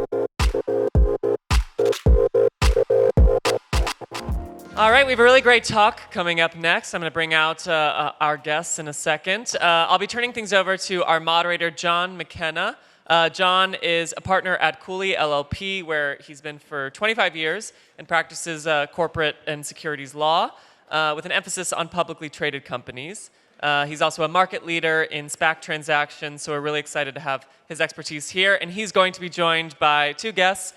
All right, we have a really great talk coming up next. I'm going to bring out our guests in a second. I'll be turning things over to our moderator, John McKenna. John is a partner at Cooley, LLP, where he's been for 25 years and practices corporate and securities law with an emphasis on publicly traded companies. He's also a market leader in SPAC transactions, so we're really excited to have his expertise here. And he's going to be joined by two guests.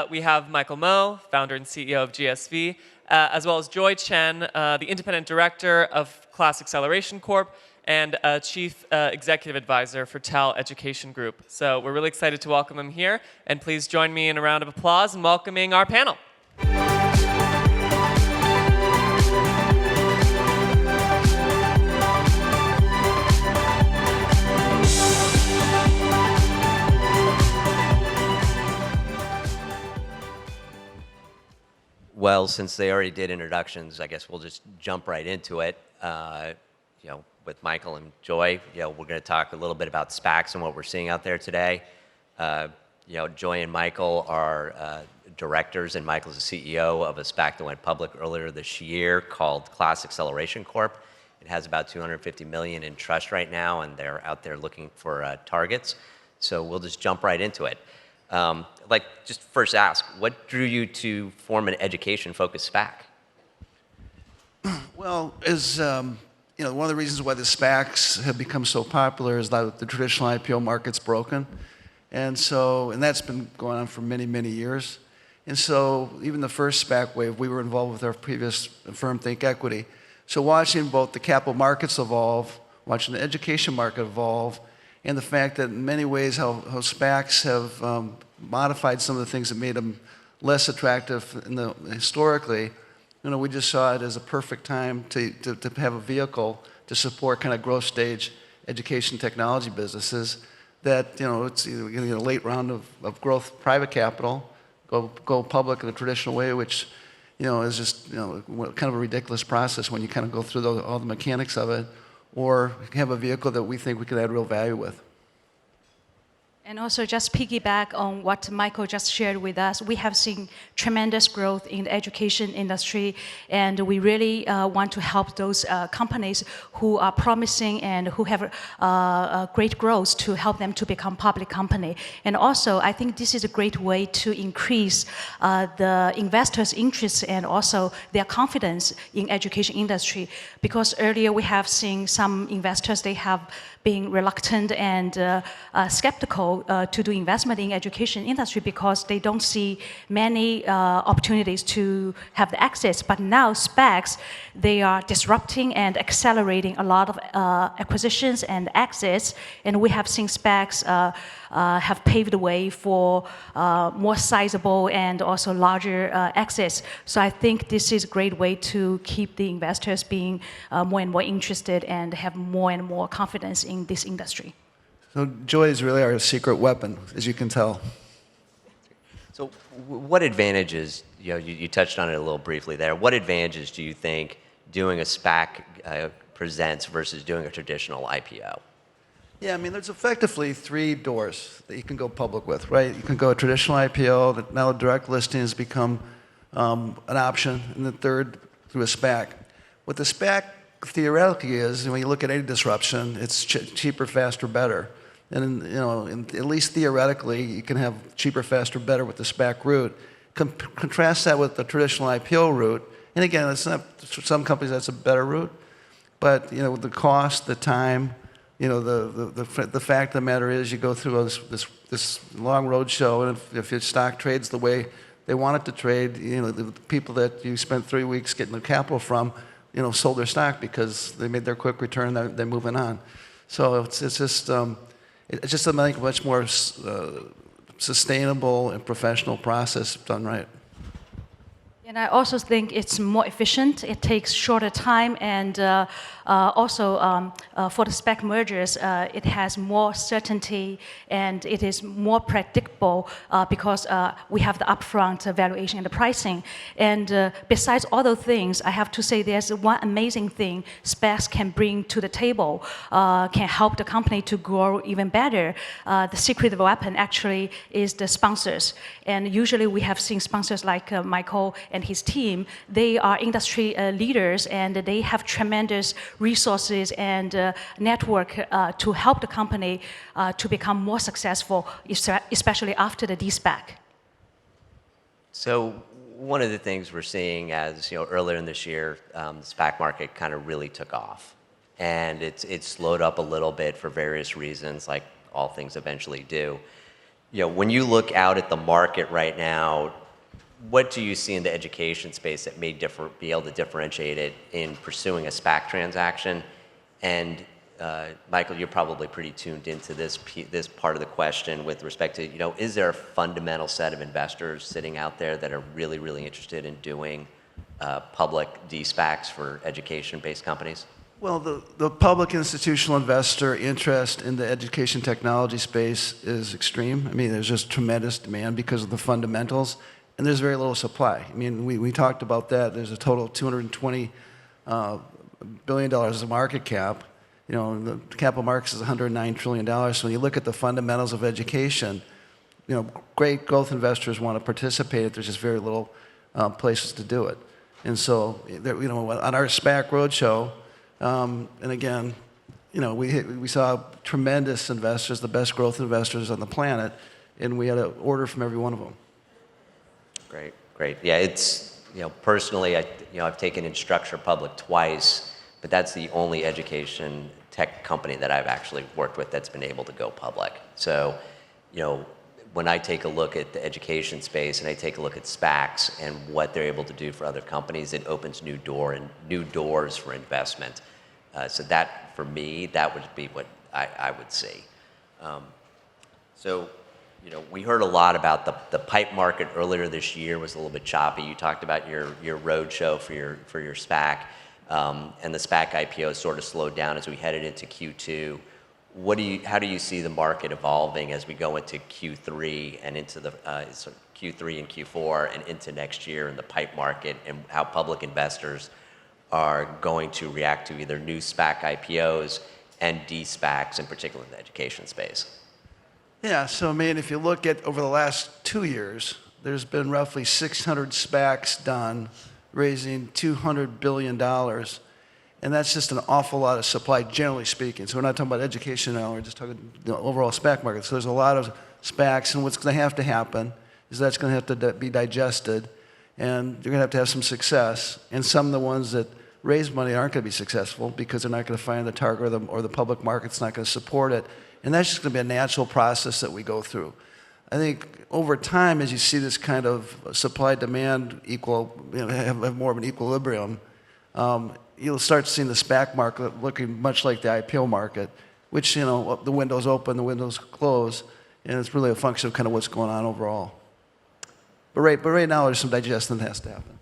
We have Michael Moe, founder and CEO of GSV, as well as Joy Chen, the independent director of Class Acceleration Corp. And chief executive advisor for TAL Education Group. So we're really excited to welcome them here. And please join me in a round of applause in welcoming our panel. Well, since they already did introductions, I guess we'll just jump right into it. With Michael and Joy, we're going to talk a little bit about SPACs and what we're seeing out there today. Joy and Michael are directors, and Michael's the CEO of a SPAC that went public earlier this year called Class Acceleration Corp. It has about $250 million in trust right now, and they're out there looking for targets. So we'll just jump right into it. I'd like just first ask, what drew you to form an education-focused SPAC? Well, one of the reasons why the SPACs have become so popular is that the traditional IPO market's broken. And that's been going on for many, many years. And so even the first SPAC wave, we were involved with our previous firm, Think Equity. So watching both the capital markets evolve, watching the education market evolve, and the fact that in many ways how SPACs have modified some of the things that made them less attractive historically, we just saw it as a perfect time to have a vehicle to support kind of growth stage education technology businesses that, it's either getting a late round of growth private capital, go public in the traditional way, which, is just, kind of a ridiculous process when you kind of go through all the mechanics of it, or have a vehicle that we think we could add real value with. And also just piggyback on what Michael just shared with us, we have seen tremendous growth in the education industry, and we really want to help those companies who are promising and who have great growth to help them to become public company. And also, I think this is a great way to increase the investors' interest and also their confidence in education industry. Because earlier we have seen some investors, they have been reluctant and skeptical to do investment in education industry because they don't see many opportunities to have the access. But now SPACs, they are disrupting and accelerating a lot of acquisitions and access. And we have seen SPACs have paved the way for more sizable and also larger access. So I think this is a great way to keep the investors being more and more interested and have more and more confidence in this industry. So Joy is really our secret weapon, as you can tell. So what advantages, you touched on it a little briefly there, what advantages do you think doing a SPAC presents versus doing a traditional IPO? Yeah, there's effectively three doors that you can go public with, right? You can go a traditional IPO, that now direct listing has become an option, and the third through a SPAC. What the SPAC theoretically is, when you look at any disruption, it's cheaper, faster, better. And at least theoretically, you can have cheaper, faster, better with the SPAC route. Contrast that with the traditional IPO route, and again, it's not, for some companies that's a better route, but the cost, the time, the fact of the matter is you go through this long road show, and if your stock trades the way they want it to trade, the people that you spent 3 weeks getting the capital from, sold their stock because they made their quick return, they're moving on. So it's just a much more sustainable and professional process if done right. And I also think it's more efficient. It takes shorter time, and also for the SPAC mergers, it has more certainty and it is more predictable because we have the upfront valuation and the pricing. And besides all those things, I have to say there's one amazing thing SPACs can bring to the table, can help the company to grow even better. The secret weapon actually is the sponsors. And usually we have seen sponsors like Michael and his team. They are industry leaders and they have tremendous resources and network to help the company to become more successful, especially after the de-SPAC. So one of the things we're seeing as, earlier in this year, the SPAC market kind of really took off. And it's slowed up a little bit for various reasons, like all things eventually do. When you look out at the market right now, what do you see in the education space that may be able to differentiate it in pursuing a SPAC transaction? And Michael, you're probably pretty tuned into this part of the question with respect to, is there a fundamental set of investors sitting out there that are really, really interested in doing public de-SPACs for education-based companies? Well, the public institutional investor interest in the education technology space is extreme. I mean, there's just tremendous demand because of the fundamentals, and there's very little supply. I mean, we talked about that. There's a total of $220 billion of market cap. The capital markets is $109 trillion. So when you look at the fundamentals of education, great growth investors want to participate. There's just very little places to do it. And so, on our SPAC roadshow, and again, we saw tremendous investors, the best growth investors on the planet, and we had an order from every one of them. Great. Yeah, it's, personally, I've taken Instructure public twice, but that's the only education tech company that I've actually worked with that's been able to go public. So, when I take a look at the education space and I take a look at SPACs and what they're able to do for other companies, it opens new doors for investment. So that, for me, that would be what I would see. So, we heard a lot about the pipe market earlier this year was a little bit choppy. You talked about your road show for your SPAC, and the SPAC IPO sort of slowed down as we headed into Q2. How do you see the market evolving as we go into Q3 and into the Q3 and Q4 and into next year in the pipe market, and how public investors are going to react to either new SPAC IPOs and de-SPACs, in particular in the education space? Yeah, so I mean, if you look at over the last 2 years, there's been roughly 600 SPACs done, raising $200 billion. And that's just an awful lot of supply, generally speaking. So we're not talking about education now, we're just talking the overall SPAC market. So there's a lot of SPACs, and what's going to happen is that's going to have to be digested, and you're going to have some success. And some of the ones that raise money aren't going to be successful because they're not going to find the target, or the public market's not going to support it. And that's just going to be a natural process that we go through. I think over time, as you see this kind of supply-demand have more of an equilibrium, you'll start seeing the SPAC market looking much like the IPO market, which, the windows open, the windows close, and it's really a function of kind of what's going on overall. But right now, there's some digestion that has to happen.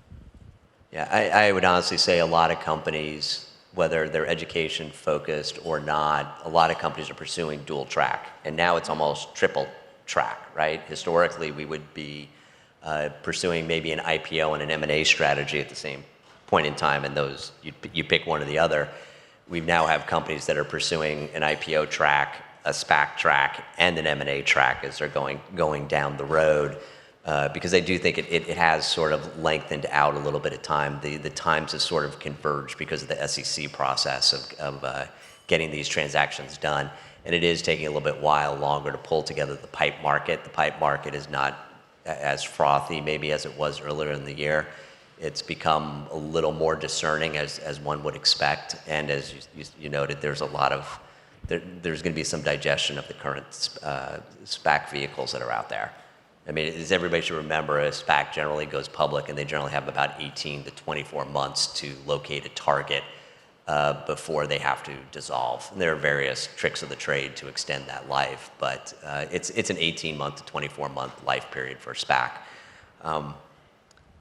Yeah, I would honestly say a lot of companies, whether they're education focused or not, a lot of companies are pursuing dual track, and now it's almost triple track, right? Historically, we would be pursuing maybe an IPO and an M&A strategy at the same point in time, and those, you pick one or the other. We now have companies that are pursuing an IPO track, a SPAC track, and an M&A track as they're going down the road, because I do think it has sort of lengthened out a little bit of time. The times have sort of converged because of the SEC process of getting these transactions done, and it is taking a little bit longer to pull together the pipe market. The pipe market is not as frothy maybe as it was earlier in the year. It's become a little more discerning as one would expect, and as you noted, there's going to be some digestion of the current SPAC vehicles that are out there. I mean, as everybody should remember, a SPAC generally goes public, and they generally have about 18 to 24 months to locate a target before they have to dissolve. And there are various tricks of the trade to extend that life, but it's an 18-month to 24-month life period for a SPAC.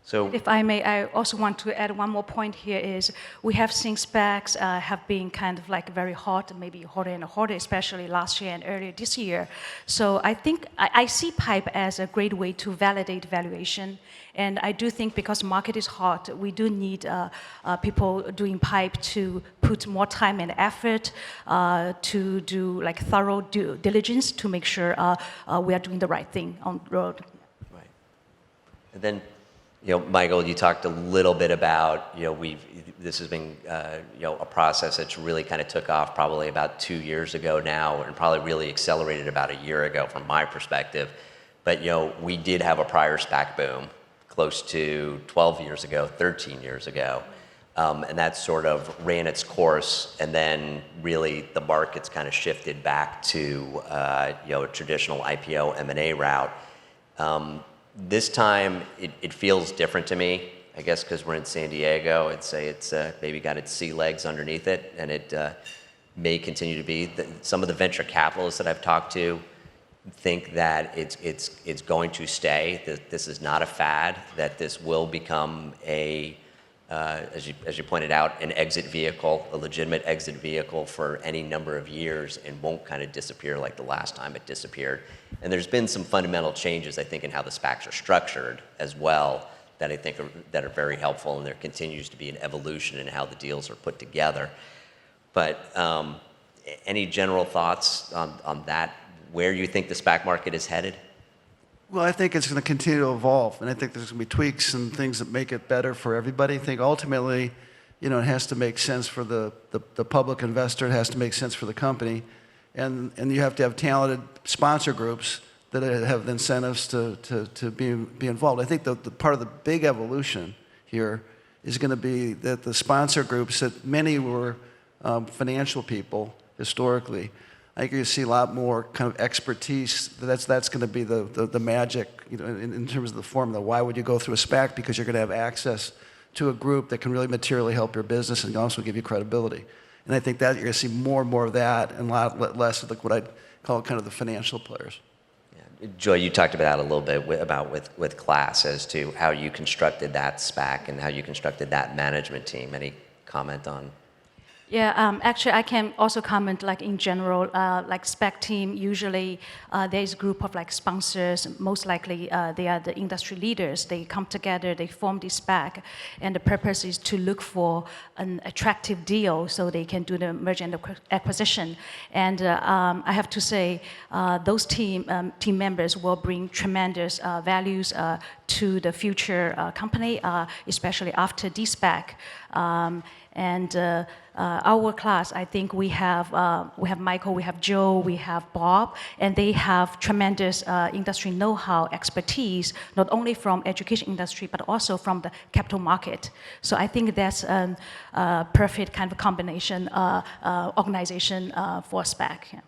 So If I may, I also want to add one more point here is we have seen SPACs have been kind of like very hot, maybe hotter and hotter, especially last year and earlier this year. So I think I see PIPE as a great way to validate valuation. And I do think because the market is hot, we do need people doing PIPE to put more time and effort to do like thorough due diligence to make sure we are doing the right thing on the road. right. And then, Michael, you talked a little bit about, this has been, a process that's really kind of took off probably about 2 years ago now, and probably really accelerated about a year ago from my perspective. But, we did have a prior SPAC boom close to 12 years ago, 13 years ago. And that sort of ran its course, and then really the market's kind of shifted back to, a traditional IPO M&A route. This time, it feels different to me, I guess because we're in San Diego. I'd say it's maybe got its sea legs underneath it, and it may continue to be. Some of the venture capitalists that I've talked to think that it's going to stay, that this is not a fad, that this will become as you pointed out, an exit vehicle, a legitimate exit vehicle for any number of years, and won't kind of disappear like the last time it disappeared. And there's been some fundamental changes, I think, in how the SPACs are structured as well, that I think that are very helpful, and there continues to be an evolution in how the deals are put together. But any general thoughts on that, where you think the SPAC market is headed? Well, I think it's going to continue to evolve, and I think there's going to be tweaks and things that make it better for everybody. I think ultimately, it has to make sense for the public investor. It has to make sense for the company, and you have to have talented sponsor groups that have the incentives to be involved. I think the part of the big evolution here is going to be that the sponsor groups, that many were financial people historically, I think you see a lot more kind of expertise. That's going to be the magic, in terms of the formula. Why would you go through a SPAC? Because you're going to have access to a group that can really materially help your business and also give you credibility. And I think that you're going to see more and more of that, and a lot less of what I'd call kind of the financial players. Yeah. Joy, you talked about a little bit with Class as to how you constructed that SPAC and how you constructed that management team. Any comment on? Yeah, actually, I can also comment, like in general, like SPAC team, usually there is a group of like sponsors, most likely they are the industry leaders. They come together, they form this SPAC, and the purpose is to look for an attractive deal so they can do the merger and acquisition. And I have to say, those team members will bring tremendous values to the future company, especially after this SPAC. Our class, I think we have Michael, we have Joe, we have Bob, and they have tremendous industry know-how, expertise, not only from education industry, but also from the capital market. So I think that's a perfect kind of combination organization for SPAC. Yeah.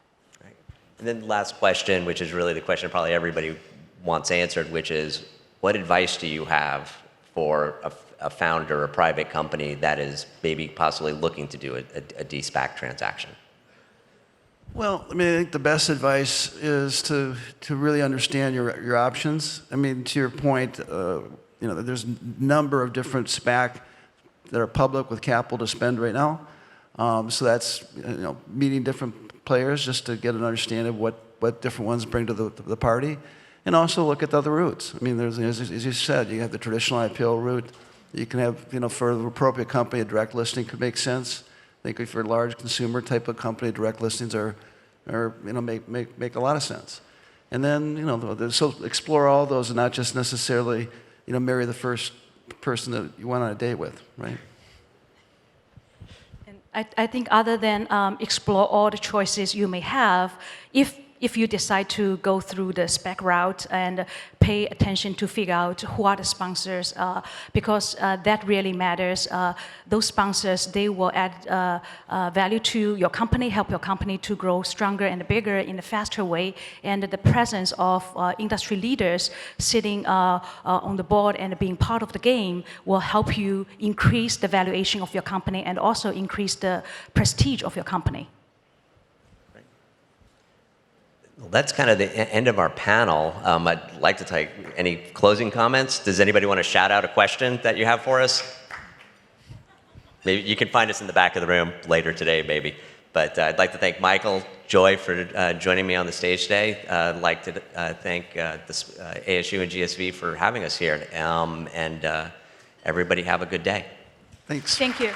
Right. And then the last question, which is really the question probably everybody wants answered, which is, what advice do you have for a founder, a private company that is maybe possibly looking to do a de-SPAC transaction? Well, I think the best advice is to really understand your options. To your point, there's a number of different SPAC that are public with capital to spend right now. So that's meeting different players just to get an understanding of what different ones bring to the party, and also look at the other routes. There's, as you said, you have the traditional IPO route. You can have, for the appropriate company, a direct listing could make sense. I think for a large consumer type of company, direct listings make a lot of sense. And then, so explore all those and not just necessarily, marry the first person that you went on a date with, right? And I think other than explore all the choices you may have, if you decide to go through the SPAC route and pay attention to figure out who are the sponsors, because that really matters. Those sponsors, they will add value to your company, help your company to grow stronger and bigger in a faster way. And the presence of industry leaders sitting on the board and being part of the game will help you increase the valuation of your company and also increase the prestige of your company. Well, that's kind of the end of our panel. I'd like to take any closing comments. Does anybody want to shout out a question that you have for us? Maybe you can find us in the back of the room later today, maybe. But I'd like to thank Michael, Joy for joining me on the stage today. I'd like to thank ASU and GSV for having us here. And everybody have a good day. Thanks. Thank you.